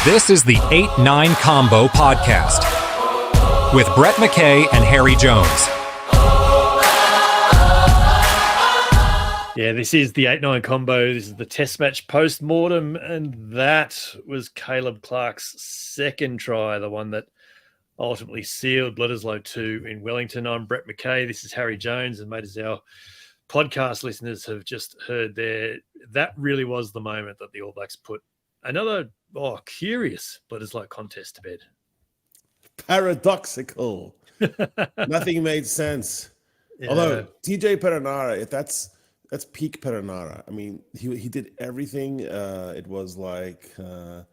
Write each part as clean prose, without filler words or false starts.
This is the 8-9 Combo Podcast with Brett McKay and Harry Jones. Yeah, this is the 8-9 Combo. This is the test match post-mortem, and that was Caleb Clark's second try, the one that ultimately sealed Bledisloe 2 in Wellington. I'm Brett McKay. This is Harry Jones, and mate, as our podcast listeners have just heard there, that really was the moment that the All Blacks put another curious Bledisloe contest to bed. Paradoxical. Nothing made sense. Yeah. Although TJ Perenara, that's peak Perenara. I mean, he did everything. It was like a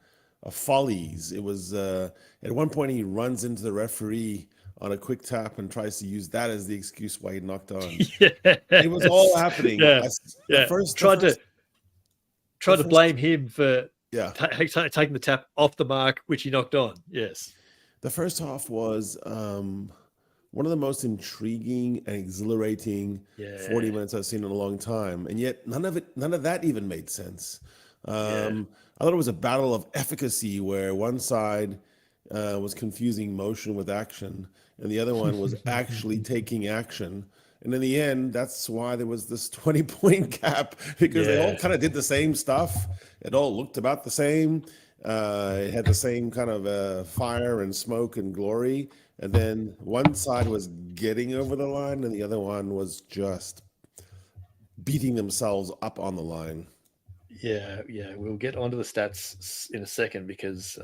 follies. It was at one point he runs into the referee on a quick tap and tries to use that as the excuse why he knocked on. Yes. It was all happening. Tried to blame him for taking the tap off the mark, which he knocked on. Yes. The first half was one of the most intriguing and exhilarating 40 minutes I've seen in a long time. And yet none of that even made sense. I thought it was a battle of efficacy where one side was confusing motion with action and the other one was actually taking action. And in the end, that's why there was this 20-point gap, because they all kind of did the same stuff. It all looked about the same. It had the same kind of fire and smoke and glory. And then one side was getting over the line and the other one was just beating themselves up on the line. Yeah. We'll get onto the stats in a second because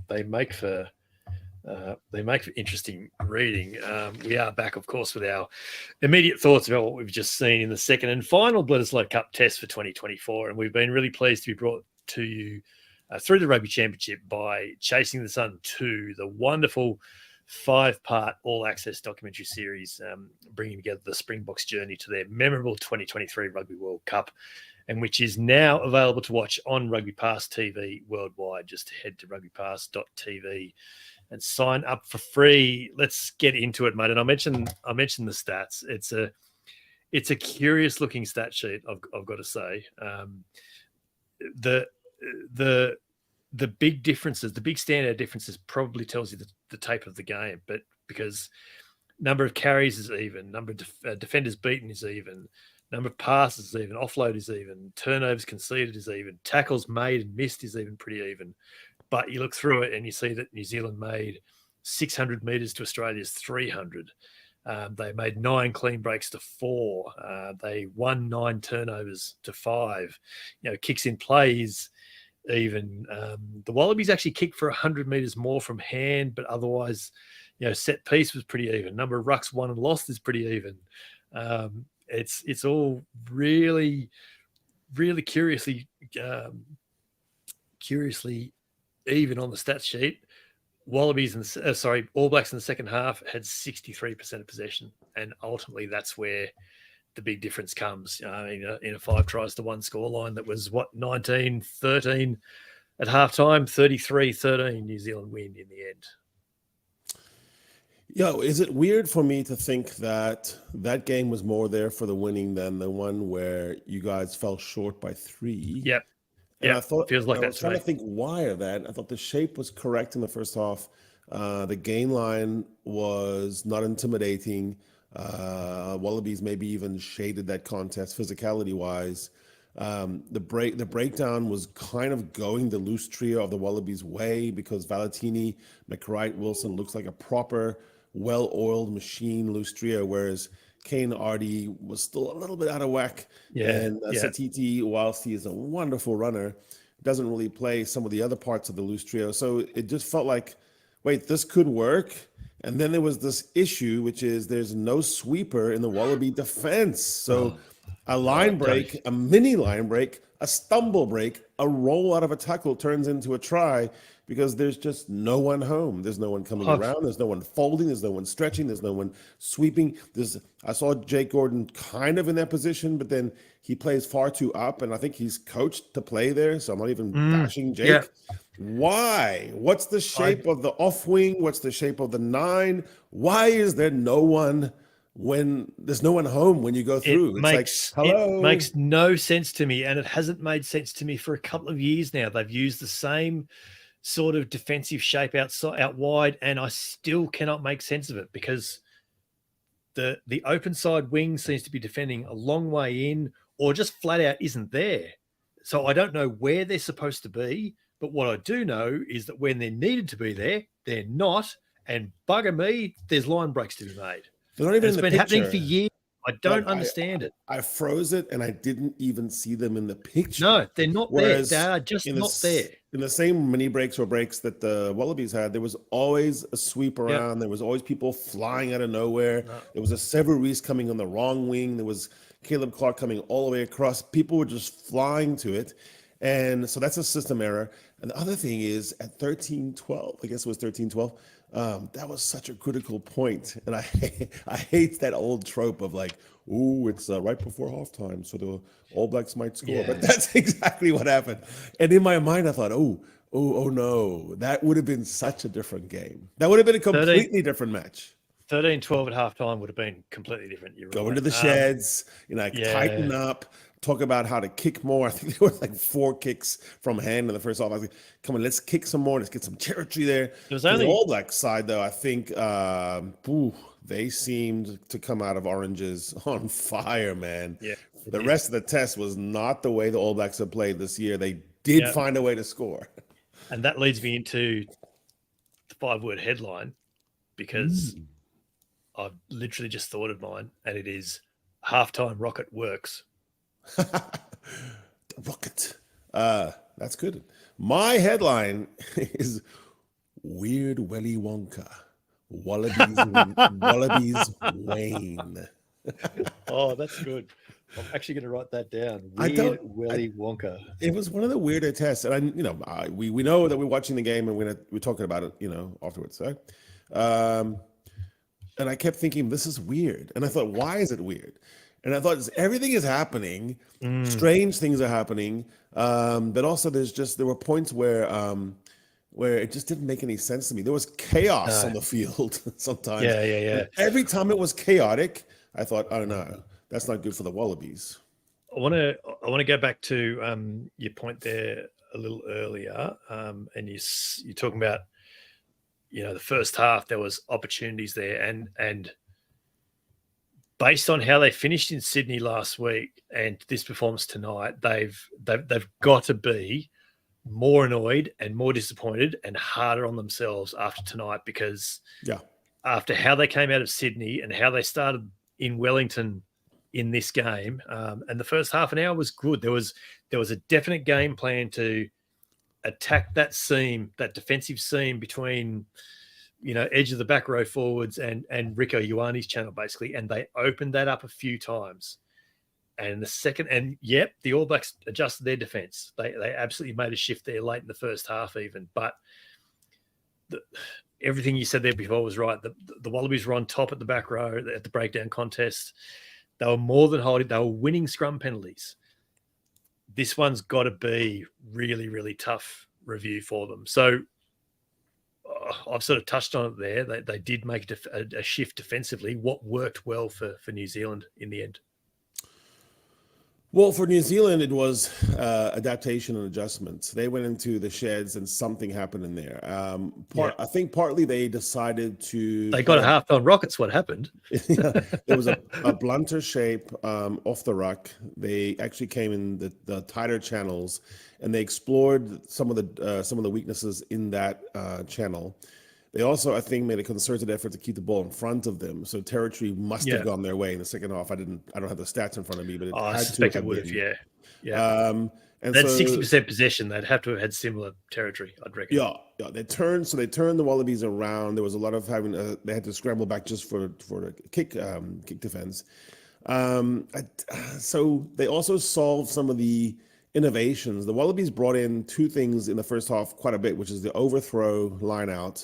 they make for interesting reading. We are back, of course, with our immediate thoughts about what we've just seen in the second and final Bledisloe Cup test for 2024. And we've been really pleased to be brought to you through the Rugby Championship by Chasing the Sun 2, the wonderful 5-part all-access documentary series bringing together the Springboks journey to their memorable 2023 Rugby World Cup, and which is now available to watch on RugbyPass TV worldwide. Just head to rugbypass.tv and sign up for free. Let's get into it, mate. And I mentioned the stats. It's a curious looking stat sheet, I've got to say. The big differences, the big standout differences probably tells you the tape of the game, but because number of carries is even, number of defenders beaten is even, number of passes is even, offload is even, turnovers conceded is even, tackles made and missed is even pretty even. But you look through it and you see that New Zealand made 600 metres to Australia's 300. They made 9 clean breaks to 4. They won 9 turnovers to 5. Kicks in plays even. The Wallabies actually kicked for 100 metres more from hand, but otherwise, set piece was pretty even. Number of rucks won and lost is pretty even. It's all really, really curiously even on the stats sheet. Wallabies and All Blacks in the second half had 63% of possession, and ultimately that's where the big difference comes. In a 5 tries to 1 scoreline that was 19-13 at halftime, 33-13 New Zealand win in the end. Is it weird for me to think that game was more there for the winning than the one where you guys fell short by 3? Yep. And I thought, feels like I was trying to think why of that. I thought the shape was correct in the first half. The gain line was not intimidating. Wallabies maybe even shaded that contest physicality-wise. The breakdown was kind of going the loose trio of the Wallabies' way because Valentini, McWright, Wilson looks like a proper, well-oiled machine loose trio, whereas Kane Ardy was still a little bit out of whack. Satiti, whilst he is a wonderful runner, doesn't really play some of the other parts of the loose trio. So it just felt like, wait, this could work. And then there was this issue, which is there's no sweeper in the Wallaby defense. So a line break, a mini line break, a stumble break, a roll out of a tackle turns into a try because there's just no one home. There's no one coming around. There's no one folding. There's no one stretching. There's no one sweeping. I saw Jake Gordon kind of in that position, but then he plays far too up, and I think he's coached to play there, so I'm not even bashing Jake. Yeah. Why? What's the shape of the off wing? What's the shape of the 9? Why is there no one when there's no one home when you go through? It makes no sense to me, and it hasn't made sense to me for a couple of years now. They've used the same sort of defensive shape out wide, and I still cannot make sense of it because the open side wing seems to be defending a long way in, or just flat out isn't there. So I don't know where they're supposed to be, but what I do know is that when they're needed to be there, they're not. And bugger me, there's line breaks to be made. They're not even it's in the been picture. happening for years. I don't understand it. I froze it and I didn't even see them in the picture. No, they're not there. They are just not there. In the same mini breaks or breaks that the Wallabies had, there was always a sweep around. Yep. There was always people flying out of nowhere. No. There was a Sever Reese coming on the wrong wing. There was Caleb Clark coming all the way across. People were just flying to it. And so that's a system error. And the other thing is at 13-12, I guess it was 13-12, that was such a critical point. And I hate that old trope of like, ooh, it's right before halftime, so the All Blacks might score. Yeah. But that's exactly what happened. And in my mind, I thought, oh no, that would have been such a different game. That would have been a completely different match. 13-12 at halftime would have been completely different. You're Go right. into the sheds, tighten up, talk about how to kick more. I think there were like 4 kicks from hand in the first half. I was like, come on, let's kick some more. Let's get some territory there. It was only the All Black side, though. I think they seemed to come out of oranges on fire, man. Yeah, the rest of the test was not the way the All Blacks have played this year. They did find a way to score. And that leads me into the 5-word headline, because I've literally just thought of mine, and it is halftime rocket works. The rocket. That's good. My headline is Weird Willy Wonka. Wallabies Wayne. Oh, that's good. I'm actually going to write that down. Weird Willy Wonka. It was one of the weirder tests, and we know that we're watching the game and we're talking about it, afterwards. Right? And I kept thinking, this is weird, and I thought, why is it weird? And I thought everything is happening, strange things are happening, but also there were points where it just didn't make any sense to me. There was chaos on the field sometimes. Yeah. And every time it was chaotic, I thought, oh no, that's not good for the Wallabies. I want to go back to your point there a little earlier, and you're talking about the first half there was opportunities there, and based on how they finished in Sydney last week and this performance tonight, they've got to be more annoyed and more disappointed and harder on themselves after tonight, because after how they came out of Sydney and how they started in Wellington in this game, and the first half an hour was good. There was a definite game plan to attack that seam, that defensive seam between edge of the back row forwards and Rico Ioane's channel, basically, and they opened that up a few times. And the All Blacks adjusted their defense. They absolutely made a shift there late in the first half even. But everything you said there before was right. The Wallabies were on top at the back row at the breakdown contest. They were more than holding. They were winning scrum penalties. This one's got to be really, really tough review for them. So I've sort of touched on it there. They did make a shift defensively. What worked well for New Zealand in the end? Well, for New Zealand, it was adaptation and adjustments. They went into the sheds and something happened in there. I think partly they decided to... They got a half-ton rockets, what happened? There was a blunter shape off the ruck. They actually came in the tighter channels, and they explored some of the weaknesses in that channel. They also, I think, made a concerted effort to keep the ball in front of them. So territory must have gone their way in the second half. I don't have the stats in front of me, but I suspect it would have. Yeah. And that 60% possession, they'd have to have had similar territory, I'd reckon. Yeah. They turned the Wallabies around. There was a lot of they had to scramble back just for the kick defense. So they also solved some of the innovations. The Wallabies brought in 2 things in the first half quite a bit, which is the overthrow line out.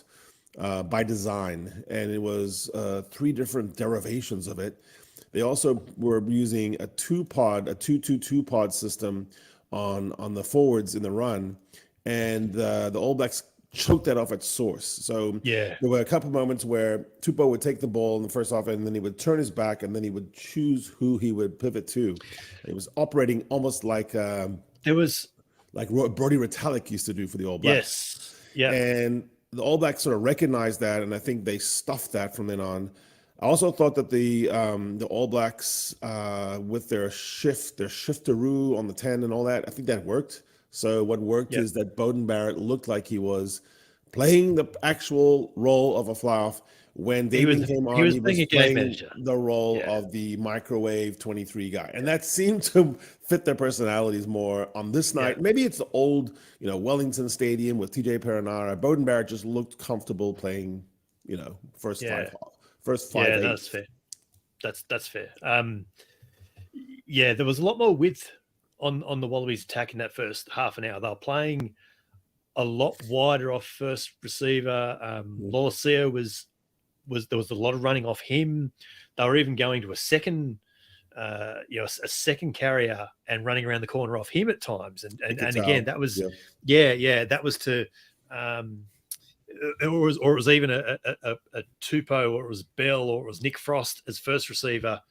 By design, and it was 3 different derivations of it. They also were using a 2-2-2 pod system on the forwards in the run, and the All Blacks choked that off at source. So there were a couple moments where Tupou would take the ball in the first half, and then he would turn his back, and then he would choose who he would pivot to. It was operating almost like Brody Retallick used to do for the All Blacks. Yes. Yeah. And the All Blacks sort of recognized that, and I think they stuffed that from then on. I also thought that the All Blacks with their shifteroo on the 10 and all that, I think that worked. So what worked Yep. is that Beauden Barrett looked like he was playing the actual role of a fly-off. When Damien came on, he was being a game playing manager. the role of the microwave 23 guy. And that seemed to fit their personalities more on this night. Maybe it's the old, Wellington Stadium with TJ Perenara. Beauden Barrett just looked comfortable playing, first five. Yeah, that's fair. That's fair. There was a lot more width on the Wallabies attack in that first half an hour. They were playing a lot wider off first receiver. Lolosio was there was a lot of running off him. They were even going to a second carrier and running around the corner off him at times. And again, that was that was to or it was even a Tupou, or it was Bell, or it was Nick Frost as first receiver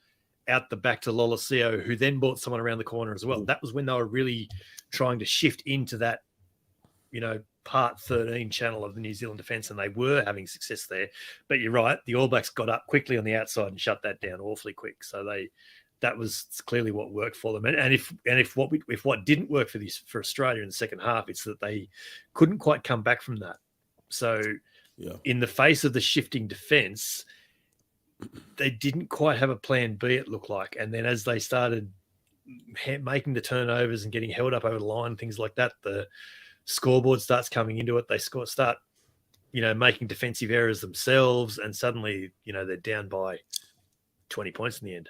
out the back to Lolosio, who then brought someone around the corner as well. That was when they were really trying to shift into that, part 13 channel of the New Zealand defence, and they were having success there. But you're right, the All Blacks got up quickly on the outside and shut that down awfully quick. So that was clearly what worked for them. And if what didn't work for Australia in the second half, it's that they couldn't quite come back from that. So in the face of the shifting defence, they didn't quite have a plan B, it looked like. And then as they started making the turnovers and getting held up over the line, things like that, the scoreboard starts coming into it. They start making defensive errors themselves, and suddenly, they're down by 20 points in the end.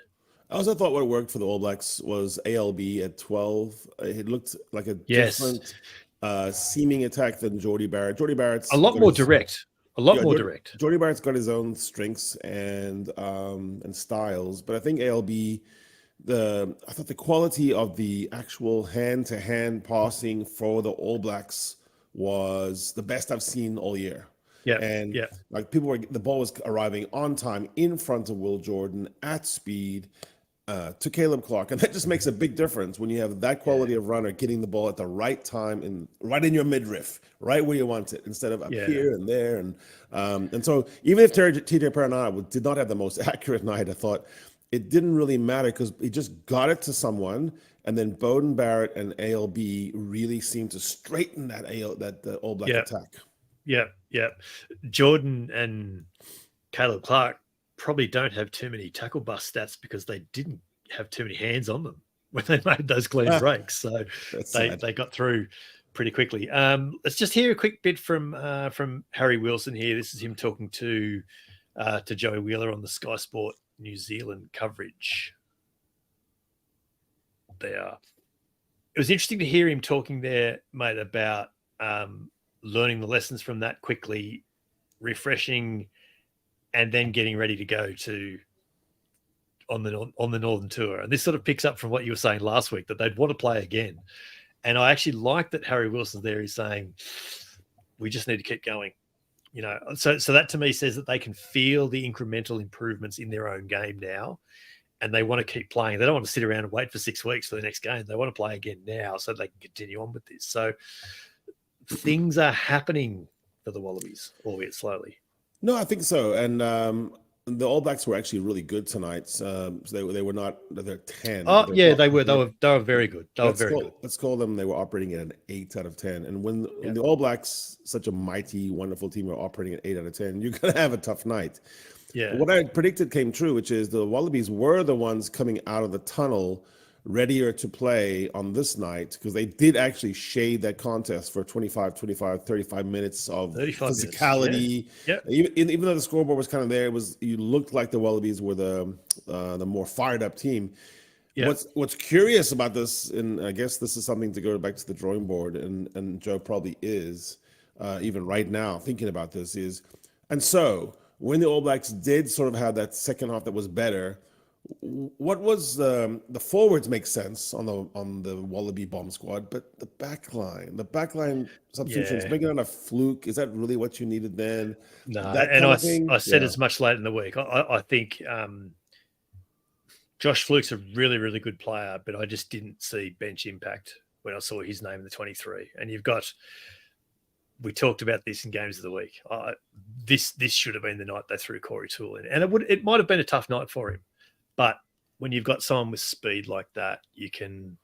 I also thought what worked for the All Blacks was ALB at 12. It looked like a different seeming attack than Jordie Barrett. Jordie Barrett's a lot more direct. Jordie Barrett's got his own strengths and styles, but I think ALB, I thought the quality of the actual hand-to-hand passing for the All Blacks was the best I've seen all year. Like the ball was arriving on time in front of Will Jordan at speed to Caleb Clark, and that just makes a big difference when you have that quality of runner getting the ball at the right time and right in your midriff, right where you want it, instead of up here and there. And so even if TJ Perenara did not have the most accurate night, I thought it didn't really matter because he just got it to someone, and then Beauden Barrett and ALB really seemed to straighten the All Black attack. Yeah. Jordan and Caleb Clark probably don't have too many tackle bust stats because they didn't have too many hands on them when they made those clean breaks. So they got through pretty quickly. Let's just hear a quick bit from Harry Wilson here. This is him talking to Joey Wheeler on the Sky Sport New Zealand coverage. It was interesting to hear him talking there, mate, about learning the lessons from that quickly, refreshing, and then getting ready to go on the Northern Tour. And this sort of picks up from what you were saying last week, that they'd want to play again. And I actually like that Harry Wilson there is saying, we just need to keep going. So that to me says that they can feel the incremental improvements in their own game now, and they want to keep playing. They don't want to sit around and wait for 6 weeks for the next game. They want to play again now so they can continue on with this. So things are happening for the Wallabies, albeit slowly. No, I think so. And the All Blacks were actually really good tonight. So they were not, they're 10. Oh, yeah, they were. They were very good. Good. Let's call them, they were operating at an 8 out of 10. And when the All Blacks, such a mighty, wonderful team, are operating at 8 out of 10, you're going to have a tough night. Yeah. What I predicted came true, which is the Wallabies were the ones coming out of the tunnel readier to play on this night, because they did actually shade that contest for 35 minutes of physicality. Even though the scoreboard was kind of there, you looked like the Wallabies were the more fired up team. What's curious about this, and I guess this is something to go back to the drawing board, and Joe probably is even right now thinking about this, is, and so when the All Blacks did sort of have that second half that was better, what was the forwards make sense on the Wallaby bomb squad, but the backline substitutions, making it a fluke, is that really what you needed then? No, and I said as much late in the week. I think Josh Fluke's a really, really good player, but I just didn't see bench impact when I saw his name in the 23. And you've got we talked about this in Games of the Week. This should have been the night they threw Corey Toole in, and it might have been a tough night for him. But when you've got someone with speed like that, you can.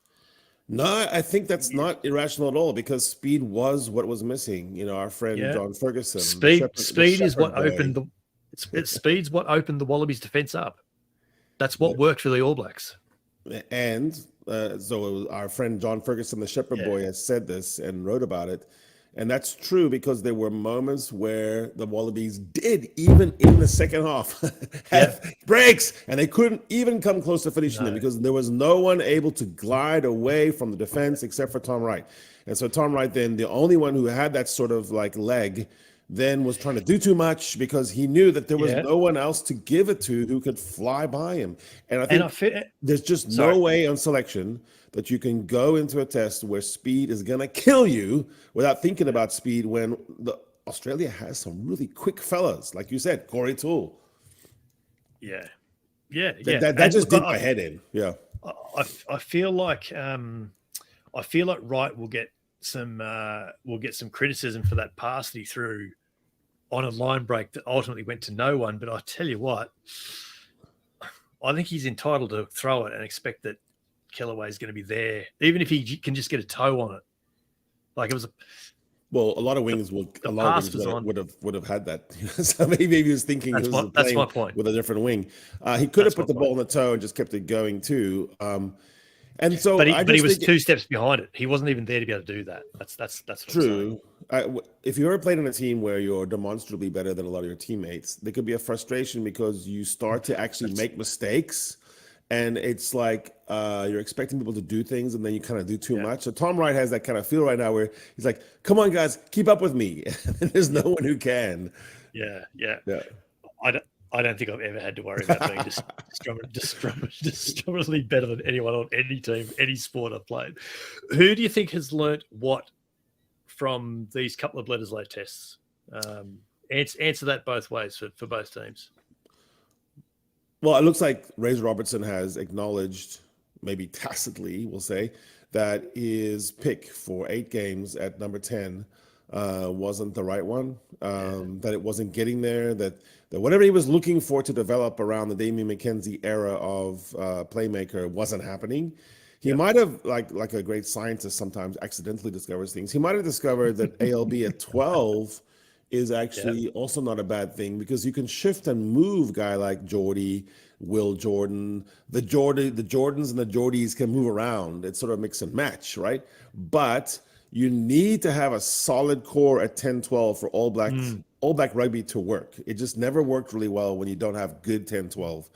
No, I think that's not irrational at all, because speed was what was missing. You know, our friend John Ferguson. Speed is what opened speed's what opened the Wallabies defence up. That's what worked for the All Blacks. And so our friend John Ferguson, the Shepherd boy, has said this and wrote about it. And that's true, because there were moments where the Wallabies did, even in the second half, have breaks, and they couldn't even come close to finishing them, because there was no one able to glide away from the defense except for Tom Wright. And so Tom Wright, then the only one who had that sort of like leg, then was trying to do too much, because he knew that there was no one else to give it to who could fly by him. And I think there's just no way on selection that you can go into a test where speed is going to kill you without thinking about speed, when Australia has some really quick fellas, like you said, Corey Toole. That just did my head in. Yeah. I feel like Wright will get some criticism for that pass that he threw on a line break that ultimately went to no one. But I tell you what, I think he's entitled to throw it and expect that Kellaway is going to be there, even if he can just get a toe on it. Like it was a lot of wings would have had that. So maybe he was thinking that's my point, with a different wing. He could have put the ball on the toe and just kept it going too. And so, but he was 2 steps behind it. He wasn't even there to be able to do that. That's what true. If you ever played on a team where you're demonstrably better than a lot of your teammates, there could be a frustration because you start to actually make mistakes, and it's like you're expecting people to do things, and then you kind of do too much. So Tom Wright has that kind of feel right now where he's like, "Come on, guys, keep up with me." And there's no one who can. Yeah. I don't think I've ever had to worry about being discriminately better than anyone on any team, any sport I've played. Who do you think has learnt what from these couple of Bledisloe tests? Answer that both ways for both teams. Well, it looks like Razor Robertson has acknowledged, maybe tacitly, we'll say, that his pick for 8 games at number 10 wasn't the right one, that it wasn't getting there, that whatever he was looking for to develop around the Damien McKenzie era of playmaker wasn't happening. He might have, like a great scientist sometimes accidentally discovers things. He might have discovered that ALB at 12 is actually also not a bad thing, because you can shift and move guy like Geordie, Will Jordan, the Jordans and the Geordies can move around. It's sort of mix and match, right? But you need to have a solid core at 10-12 for All Black rugby to work. It just never worked really well when you don't have good 10-12.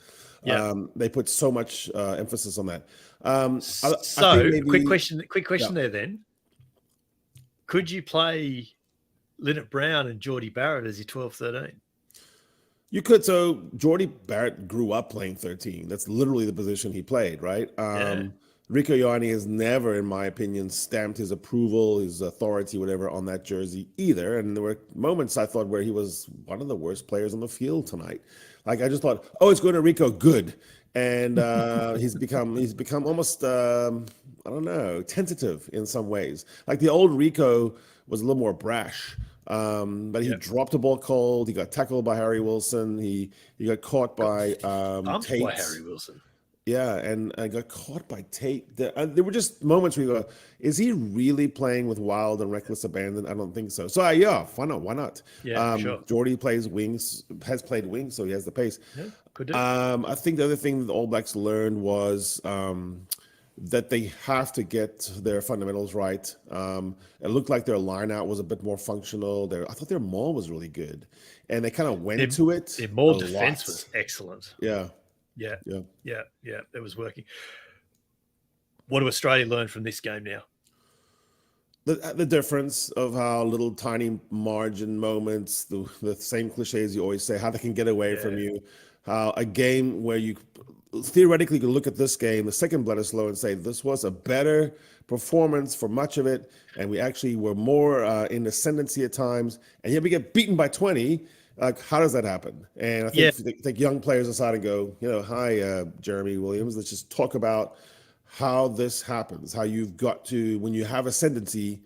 They put so much emphasis on that. Quick question there then. Could you play Linnett Brown and Geordie Barrett as your 12-13? You could. So Geordie Barrett grew up playing 13. That's literally the position he played, right? Rieko Ioane has never, in my opinion, stamped his approval, his authority, whatever, on that jersey either. And there were moments I thought where he was one of the worst players on the field tonight. Like I just thought, it's going to Rieko, good. And he's become almost I don't know, tentative in some ways. Like the old Rieko was a little more brash. But he dropped the ball cold. He got tackled by Harry Wilson. He got caught by Tate. By Harry Wilson. Yeah, and I got caught by Tate. There were just moments where you go, is he really playing with wild and reckless abandon? I don't think so. So, why not? Yeah, sure. Geordie plays wings, has played wings, so he has the pace. Yeah, could do. I think the other thing that the All Blacks learned was that they have to get their fundamentals right. It looked like their line out was a bit more functional. I thought their maul was really good, and they kind of went to it. Their maul defense was excellent. Yeah. It was working. What do Australia learn from this game now? The difference of how little tiny margin moments, the same cliches you always say, how they can get away from you, how a game where you theoretically could look at this game, the second Bledisloe, and say this was a better performance for much of it, and we actually were more in ascendancy at times, and yet we get beaten by 20. Like, how does that happen? And I think young players aside and go, hi, Jeremy Williams, let's just talk about how this happens, how you've got to, when you have ascendancy,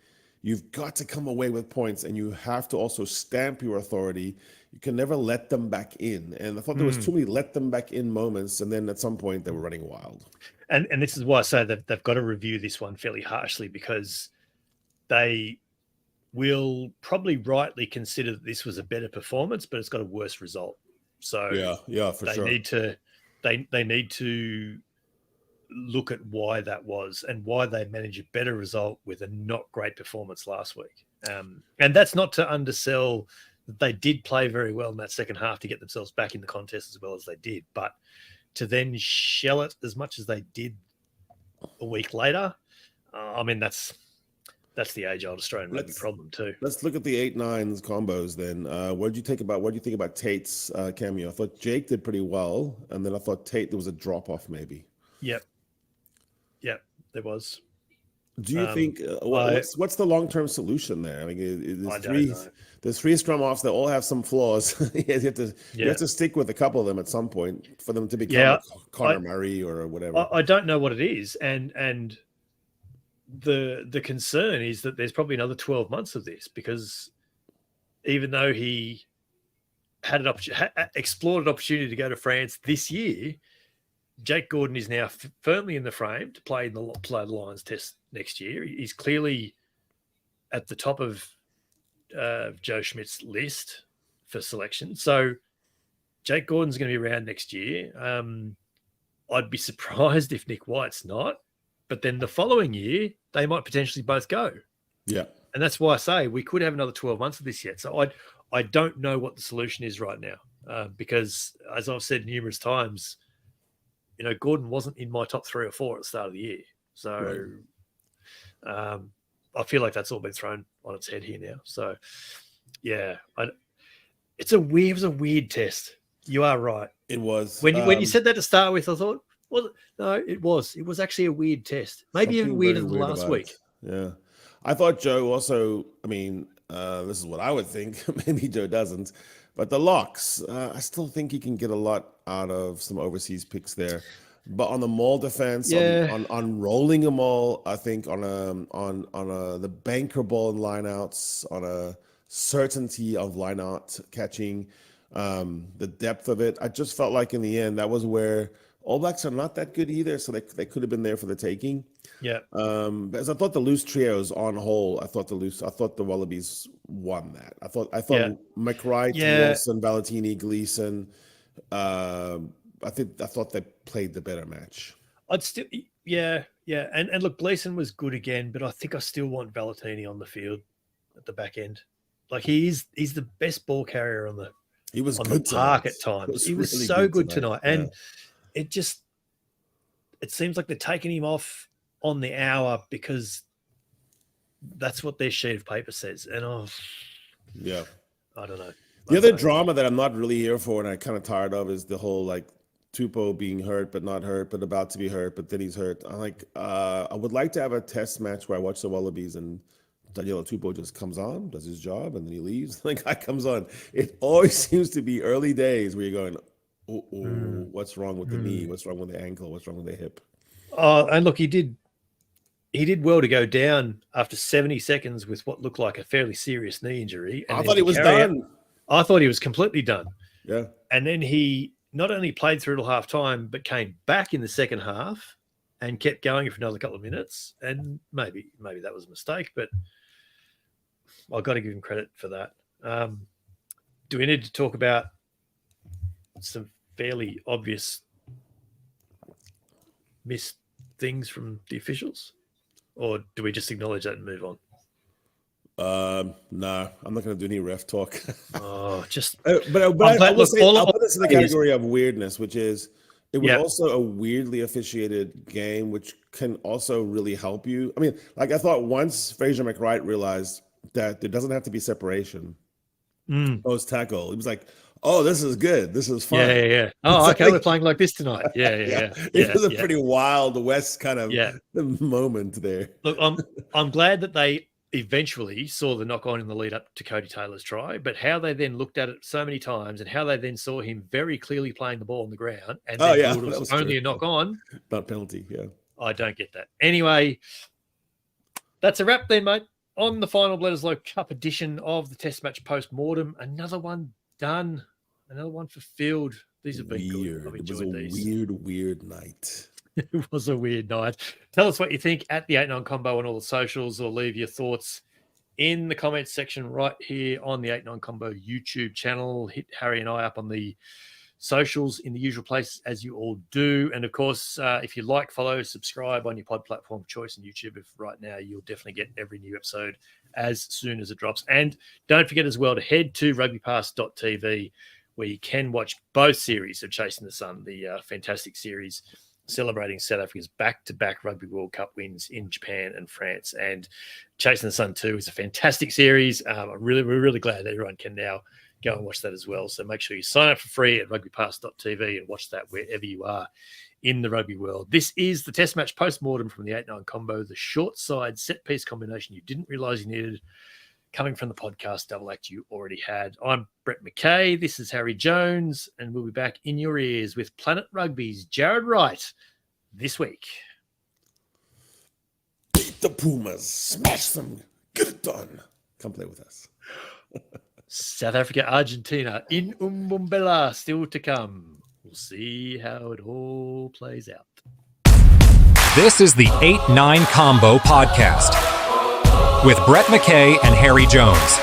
you've got to come away with points, and you have to also stamp your authority. You can never let them back in. And I thought there was too many let them back in moments, and then at some point they were running wild. And this is why I say that they've got to review this one fairly harshly, because they will probably rightly consider that this was a better performance, but it's got a worse result. So yeah, for sure. They need to look at why that was and why they managed a better result with a not great performance last week. And that's not to undersell that they did play very well in that second half to get themselves back in the contest as well as they did, but to then shell it as much as they did a week later, I mean, that's the age-old Australian rugby problem too. Let's look at the 8-9s combos then. What do you think about Tate's cameo? I thought Jake did pretty well, and then I thought Tate, there was a drop-off maybe. Yep, there was. Do you think what's the long-term solution there? I mean, there's three scrum-offs that all have some flaws. You have to stick with a couple of them at some point for them to become Connor Murray or whatever. I don't know what it is, and the concern is that there's probably another 12 months of this, because even though he had explored an opportunity to go to France this year, Jake Gordon is now firmly in the frame to play the Lions test next year. He's clearly at the top of Joe Schmidt's list for selection. So Jake Gordon's going to be around next year. I'd be surprised if Nick White's not. But then the following year, they might potentially both go. Yeah. And that's why I say we could have another 12 months of this yet. So I don't know what the solution is right now, because as I've said numerous times, Gordon wasn't in my top 3 or 4 at the start of the year. So I feel like that's all been thrown on its head here now. So, yeah, it was a weird test. You are right. It was. When you said that to start with, I thought, was it? No, it was. It was actually a weird test. Maybe even weirder than last week. Yeah. I thought Joe also, I mean, this is what I would think. Maybe Joe doesn't. But the locks, I still think he can get a lot out of some overseas picks there. But on the maul defense, on rolling a maul, I think on the banker ball and lineouts, on a certainty of lineout catching, the depth of it, I just felt like in the end that was where All Blacks are not that good either, so they could have been there for the taking. Yeah. As I thought the loose trios on whole, I thought the Wallabies won that. I thought McWright, Wilson, Valentini, Gleeson. I thought they played the better match. I'd still, and look, Gleeson was good again, but I think I still want Valentini on the field at the back end. Like he's the best ball carrier on the park at times. He was really so good tonight, and it seems like they're taking him off on the hour because that's what their sheet of paper says. And I don't know. The other drama that I'm not really here for and I'm kind of tired of is the whole like Tupou being hurt but not hurt but about to be hurt but then he's hurt. I would like to have a test match where I watch the Wallabies and Daniela Tupou just comes on, does his job, and then he leaves. Like guy comes on. It always seems to be early days where you're going, what's wrong with the knee? What's wrong with the ankle? What's wrong with the hip? And look, he did well to go down after 70 seconds with what looked like a fairly serious knee injury. And I thought he was done. I thought he was completely done. Yeah. And then he not only played through till half time, but came back in the second half and kept going for another couple of minutes. And maybe that was a mistake, but I've got to give him credit for that. Do we need to talk about some fairly obvious missed things from the officials? Or do we just acknowledge that and move on? No, I'm not going to do any ref talk. But I'll put this in the category of weirdness, which is it was also a weirdly officiated game, which can also really help you. I mean, like I thought once Fraser McWright realized that there doesn't have to be separation post tackle, he was like, "Oh, this is good. This is fun." Yeah. Oh, okay, we're playing like this tonight. Yeah. It was a pretty wild West kind of moment there. Look, I'm glad that they eventually saw the knock on in the lead up to Cody Taylor's try, but how they then looked at it so many times and how they then saw him very clearly playing the ball on the ground and then it was only a knock on, not penalty. Yeah, I don't get that. Anyway, that's a wrap then, mate. on the final Bledisloe Cup edition of the Test Match Post-mortem. Another one done. Another one fulfilled. These have been good. I've enjoyed these. Weird night. It was a weird night. Tell us what you think at the 8-9 Combo on all the socials, or leave your thoughts in the comments section right here on the 8-9 Combo YouTube channel. Hit Harry and I up on the socials in the usual places, as you all do. And of course, if you like, follow, subscribe on your pod platform of choice and YouTube. If right now, you'll definitely get every new episode as soon as it drops. And don't forget as well to head to RugbyPass.tv, where you can watch both series of Chasing the Sun, the fantastic series celebrating South Africa's back-to-back Rugby World Cup wins in Japan and France. And Chasing the Sun 2 is a fantastic series. We're really glad that everyone can now go and watch that as well. So make sure you sign up for free at rugbypass.tv and watch that wherever you are in the rugby world. This is the Test Match Post-mortem from the 8-9 Combo, the short side set-piece combination you didn't realise you needed, coming from the podcast double act you already had. I'm Brett McKay. This is Harry Jones, and we'll be back in your ears with Planet Rugby's Jared Wright this week. Beat the Pumas. Smash them. Get it done. Come play with us. South Africa, Argentina in Umbumbela still to come. We'll see how it all plays out. This is the 8-9 Combo Podcast with Brett McKay and Harry Jones.